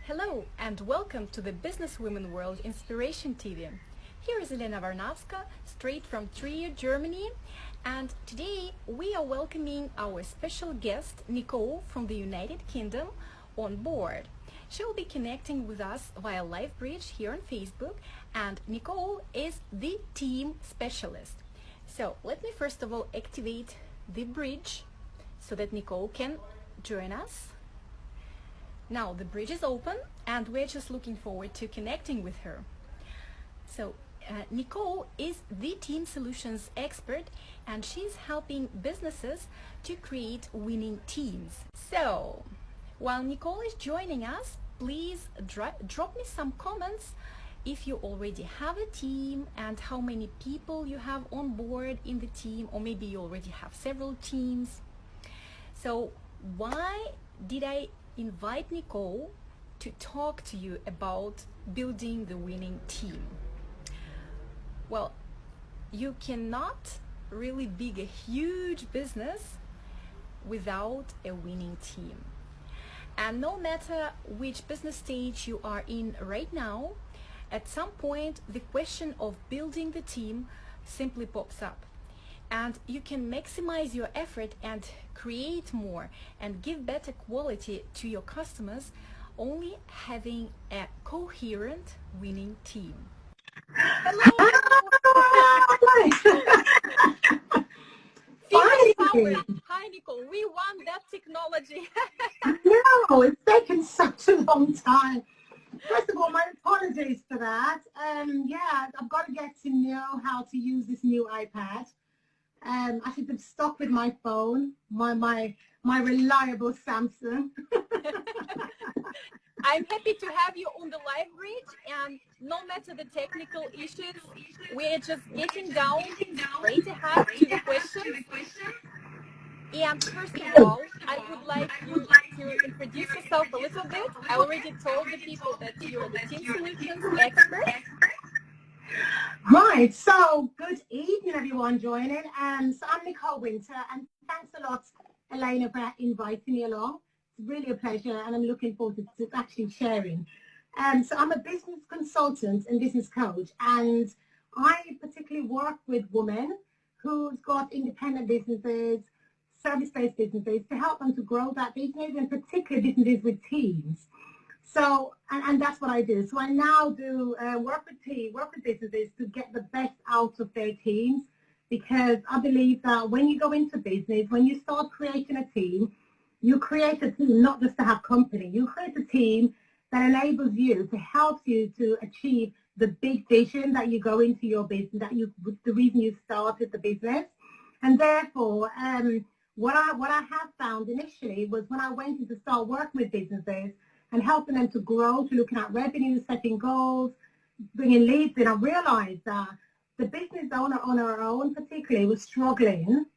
Hello and welcome to the Businesswomen World Inspiration TV. Here is Elena Varnavska, straight from Trier, Germany, and today we are welcoming our special guest Nichole from the United Kingdom on board. She will be connecting with us via live bridge here on Facebook, and Nichole is the team specialist. So let me first of all activate the bridge so that Nichole can join us. Now the bridge is open and we're just looking forward to connecting with her. So Nichole is the team solutions expert and she's helping businesses to create winning teams. So while Nichole is joining us, please drop me some comments if you already have a team and how many people you have on board in the team, or maybe you already have several teams. So why did I invite Nichole to talk to you about building the winning team? Well, you cannot really build a huge business without a winning team. And no matter which business stage you are in right now, at some point the question of building the team simply pops up. And you can maximize your effort and create more and give better quality to your customers only having a coherent winning team. Hello! Hi Nichole, we won that technology. No, it's taken such a long time. First of all, my apologies for that. Yeah, I've got to get to know how to use this new iPad. I should have stuck with my phone, my reliable Samsung. I'm happy to have you on the live bridge, and no matter the technical issues, we're just getting down straight ahead to the questions. And first of all, I would like you to introduce yourself a little bit. I already told the people that you're the team solutions expert. Right, so good evening everyone joining. So I'm Nichole Wynter, and thanks a lot, Elena, for inviting me along. It's really a pleasure, and I'm looking forward to actually sharing. So I'm a business consultant and business coach, and I particularly work with women who've got independent businesses, service-based businesses, to help them to grow that business, and particularly businesses with teams. So, and that's what I do. So I now do work with businesses to get the best out of their teams, because I believe that when you go into business, when you start creating a team, you create a team not just to have company. You create a team that enables you, to help you to achieve the big vision that you go into your business, the reason you started the business. And therefore, what I have found initially was when I went in to start working with businesses and helping them to grow, to looking at revenue, setting goals, bringing leads in, I realized that the business owner on her own particularly was struggling,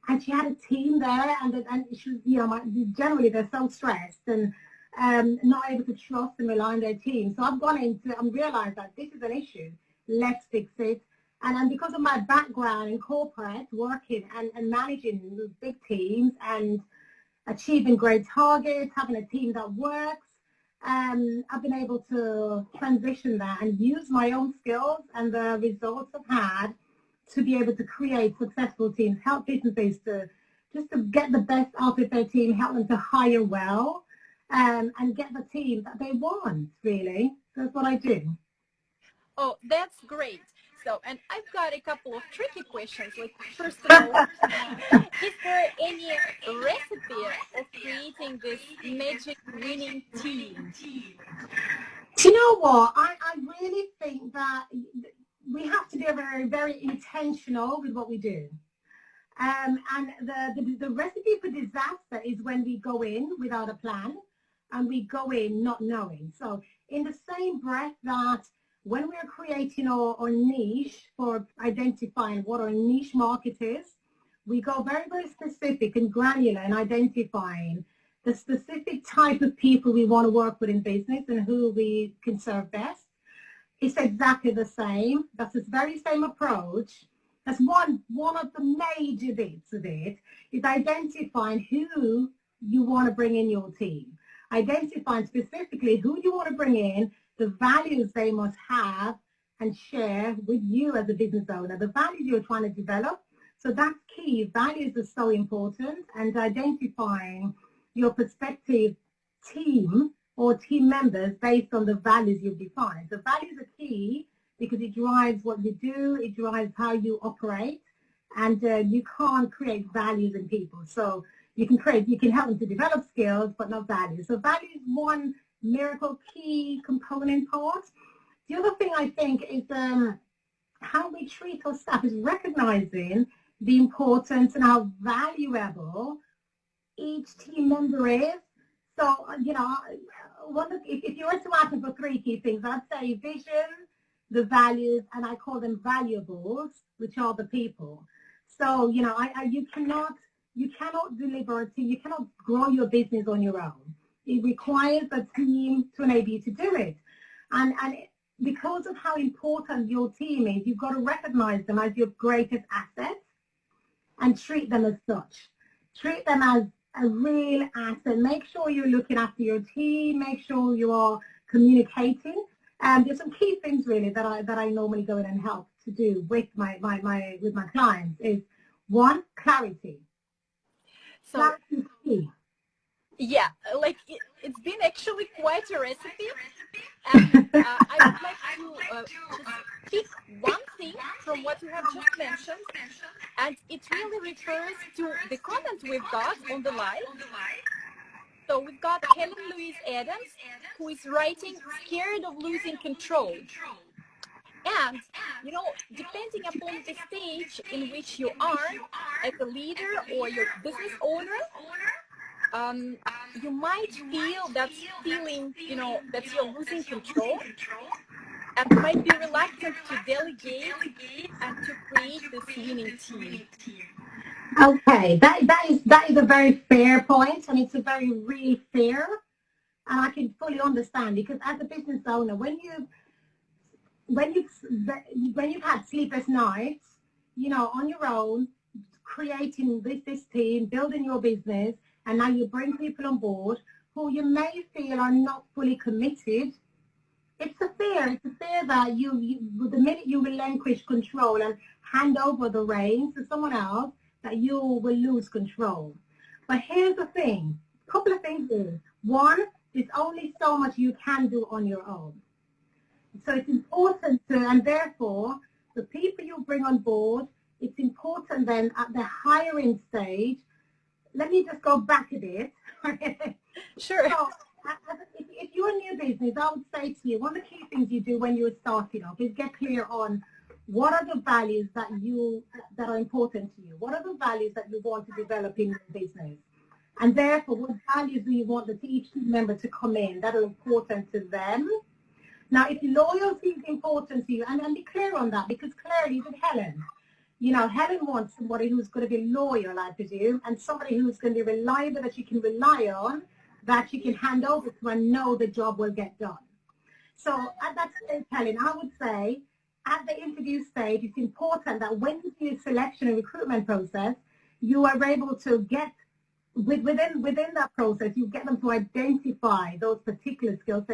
and she had a team there, and she was, generally they're so stressed and not able to trust and rely on their team. So I've gone into and realized that this is an issue. Let's fix it. And because of my background in corporate, working and managing big teams and achieving great targets, having a team that works, I've been able to transition that and use my own skills and the results I've had to be able to create successful teams, help businesses to get the best out of their team, help them to hire well, and get the team that they want, really. So that's what I do. Oh, that's great. So, and I've got a couple of tricky questions. Like, first of all, is there any recipe of creating this magic winning team? Do you know what? I really think that we have to be very, very intentional with what we do. And the recipe for disaster is when we go in without a plan and we go in not knowing. So in the same breath that when we're creating our niche, for identifying what our niche market is, we go very, very specific and granular in identifying the specific type of people we want to work with in business and who we can serve best. It's exactly the same. That's the very same approach. That's one of the major bits of it, is identifying who you want to bring in your team. identifying specifically who you want to bring in, the values they must have and share with you as a business owner, the values you're trying to develop. So that's key. Values are so important, and identifying your prospective team or team members based on the values you've defined. So values are key because it drives what you do, it drives how you operate, and you can't create values in people. So you can help them to develop skills, but not values. So value is one miracle key component part. The other thing I think is how we treat our staff is recognizing the importance and how valuable each team member is. So, you know, if you were to ask for three key things, I'd say vision, the values, and I call them valuables, which are the people. So, you know, you cannot deliver, you cannot grow your business on your own. It requires a team to enable you to do it. And because of how important your team is, you've got to recognize them as your greatest asset and treat them as such. Treat them as a real asset. Make sure you're looking after your team. Make sure you are communicating. There's some key things really that I normally go in and help to do with my clients is one, clarity. So clarity is key. yeah, like it's been actually quite a recipe, and I would like to just pick one thing from what you have just mentioned, and it really refers to the comments we've got on the live. So we've got Helen Louise Adams, who is writing, "Scared of losing control." And, you know, depending upon the stage in which you are as a leader or your business owner, you might feel that feeling, you know, that you're losing control, and might be reluctant to delegate and to create this winning team. Okay, that is a very fair point, and it's a very real fear, and I can fully understand, because as a business owner, when you've had sleepless nights, you know, on your own, creating this team, building your business, and now you bring people on board who you may feel are not fully committed. It's a fear. It's a fear that you the minute you relinquish control and hand over the reins to someone else, that you will lose control. But here's the thing. A couple of things is, one, there's only so much you can do on your own. So it's important to, and therefore, the people you bring on board, it's important then at the hiring stage. Let me just go back a bit. Sure. So, if you're a new business, I would say to you, one of the key things you do when you're starting off is get clear on what are the values that are important to you. What are the values that you want to develop in your business? And therefore, what values do you want each team member to come in that are important to them? Now, if loyalty is important to you, and be clear on that, because clearly with Helen, you know, Helen wants somebody who's going to be loyal, I presume, and somebody who's going to be reliable, that you can rely on, that you can hand over to and know the job will get done. So at that stage, Helen, I would say at the interview stage, it's important that when you do a selection and recruitment process, you are able to get, within that process, you get them to identify those particular skills,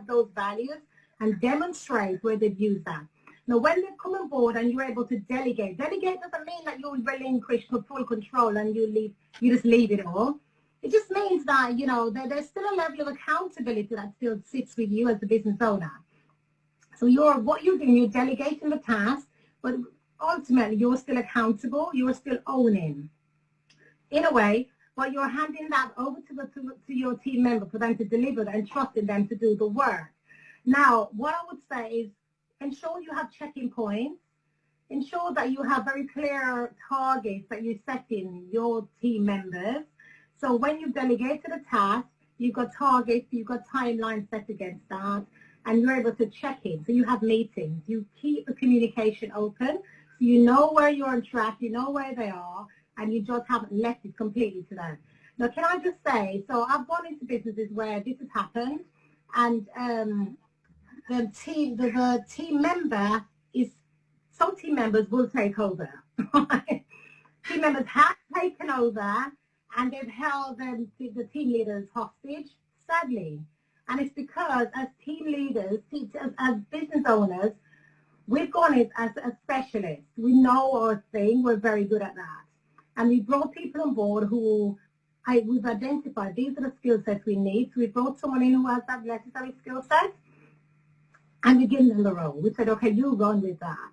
those values, and demonstrate where they've used that. Now, when they come on board and you're able to delegate doesn't mean that you'll relinquish full control and you just leave it all. It just means that, you know, there's still a level of accountability that still sits with you as a business owner. So what you're doing, you're delegating the task, but ultimately you're still accountable, you're still owning. In a way, but you're handing that over to your team member for them to deliver and trusting them to do the work. Now, what I would say is, ensure you have check-in points. Ensure that you have very clear targets that you're setting your team members. So when you've delegated a task, you've got targets, you've got timelines set against that, and you're able to check in. So you have meetings. You keep the communication open, so you know where you're on track, you know where they are, and you just haven't left it completely to them. Now, can I just say, so I've gone into businesses where this has happened, and the team member is, some team members will take over. Team members have taken over, and they've held the team leaders hostage. sadly. And it's because as team leaders, as business owners, we've gone in as specialists. We know our thing. We're very good at that. And we brought people on board who we've identified these are the skill sets we need. So we brought someone in who has that necessary skill set, and we give them the role. We said, okay, you run with that.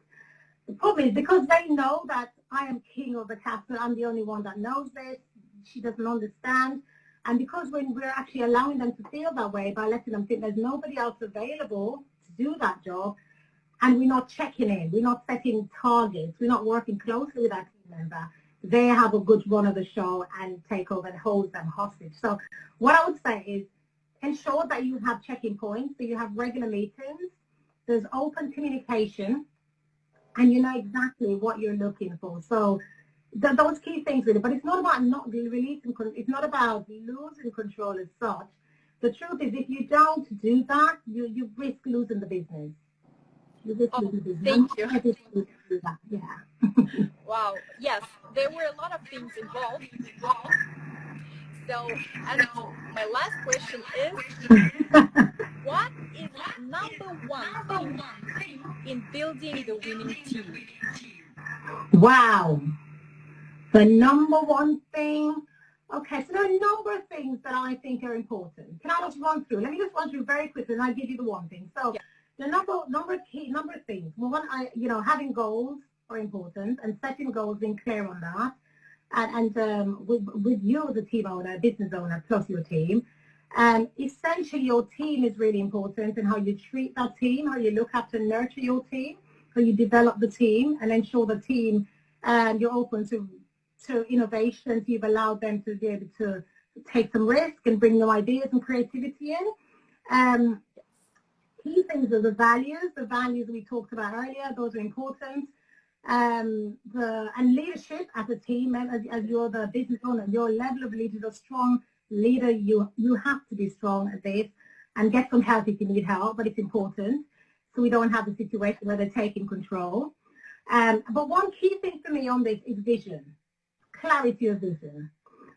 The problem is because they know that I am king of the castle, I'm the only one that knows this, she doesn't understand. And because when we're actually allowing them to feel that way by letting them think there's nobody else available to do that job, and we're not checking in, we're not setting targets, we're not working closely with that team member, they have a good run of the show and take over and hold them hostage. So what I would say is ensure that you have check-in points, so you have regular meetings, there's open communication, and you know exactly what you're looking for. So those key things really, but it's not about not releasing, it's not about losing control as such. The truth is if you don't do that, you risk losing the business. You risk losing the business. Thank you. Do that. Yeah. Wow, yes, there were a lot of things involved. So, and my last question is, what is number one thing in building the winning team? Wow. The number one thing, okay, so there are a number of things that I think are important. Can I just run through? Let me just run through very quickly and I'll give you the one thing. So yeah. The number of things. Well, one, having goals are important and setting goals, being clear on that. And with you as a team owner, business owner, plus your team, essentially your team is really important and how you treat that team, how you look after and nurture your team, how you develop the team and ensure the team, you're open to innovations, you've allowed them to be able to take some risk and bring new ideas and creativity in. Key things are the values we talked about earlier, those are important. And leadership as a team, as you're the business owner, your level of leadership, a strong leader, you have to be strong at this and get some help if you need help, but it's important so we don't have a situation where they're taking control. But one key thing for me on this is vision, clarity of vision.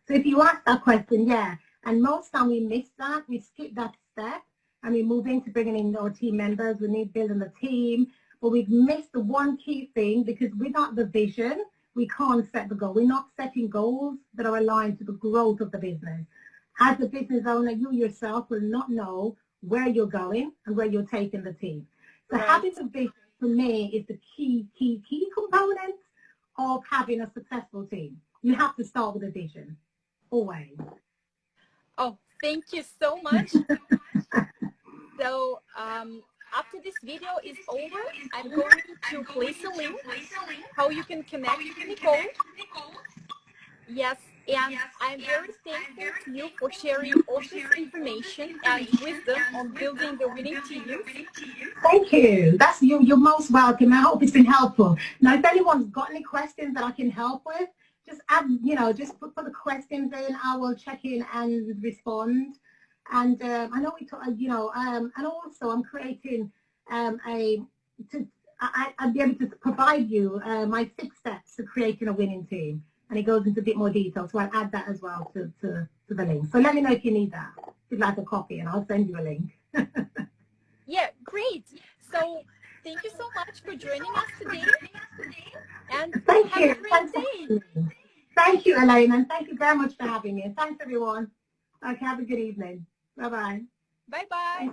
So if you ask that question, yeah, and most time we miss that, we skip that step and we move into bringing in our team members, we need building the team, but we've missed the one key thing because without the vision, we can't set the goal. We're not setting goals that are aligned to the growth of the business. As a business owner, you yourself will not know where you're going and where you're taking the team. So having the vision for me is the key component of having a successful team. You have to start with a vision, always. Oh, thank you so much. So after this video is over, I'm going to place a link how you can connect with Nichole. Yes, and I'm very thankful to you for sharing all this information and wisdom on building the winning teams. Thank you. That's you're most welcome. I hope it's been helpful. Now, if anyone's got any questions that I can help with, just add, just put the questions in. I will check in and respond. And I know we talk, and also I'm creating I'll be able to provide you my 6 steps to creating a winning team. And it goes into a bit more detail, so I'll add that as well to the link. So let me know if you need that, if you'd like a copy, and I'll send you a link. Yeah, great. So thank you so much for joining us today. And thank you. Have a great day. Thank you, Elaine, and thank you very much for having me. Thanks, everyone. Okay, have a good evening. Bye-bye. Bye-bye.